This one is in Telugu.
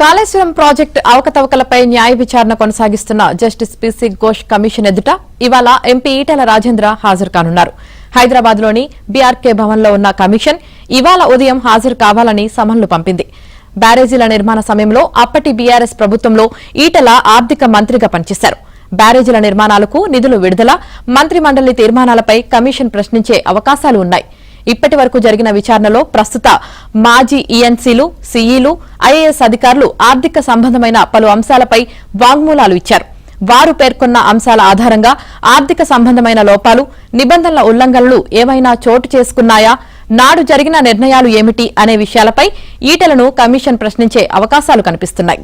కాళేశ్వరం ప్రాజెక్టు అవకతవకలపై న్యాయ విచారణ కొనసాగిస్తున్న జస్టిస్ పీసీ ఘోష్ కమిషన్ ఎదుట ఇవాళ ఎంపీ ఈటెల రాజేంద్ర హాజరు కానున్నారు. హైదరాబాద్లోని బీఆర్కే భవన్లో ఉన్న కమిషన్ ఇవాళ ఉదయం హాజరు కావాలని సమన్లు పంపింది. బ్యారేజీల నిర్మాణ సమయంలో అప్పటి బీఆర్ఎస్ ప్రభుత్వంలో ఈటెల ఆర్థిక మంత్రిగా పనిచేశారు. బ్యారేజీల నిర్మాణాలకు నిధులు విడుదల, మంత్రిమండలి తీర్మానాలపై కమిషన్ ప్రశ్నించే అవకాశాలు ఉన్నాయి. ఇప్పటి వరకు జరిగిన విచారణలో ప్రస్తుత మాజీ ఈఎన్సీలు, సీఈలు, ఐఏఎస్ అధికారులు ఆర్థిక సంబంధమైన పలు అంశాలపై వాంగ్మూలాలు ఇచ్చారు. వారు పేర్కొన్న అంశాల ఆధారంగా ఆర్థిక సంబంధమైన లోపాలు, నిబంధనల ఉల్లంఘనలు ఏమైనా చోటు చేసుకున్నాయా, నాడు జరిగిన నిర్ణయాలు ఏమిటి అనే విషయాలపై ఈటెలను కమిషన్ ప్రశ్నించే అవకాశాలు కనిపిస్తున్నాయి.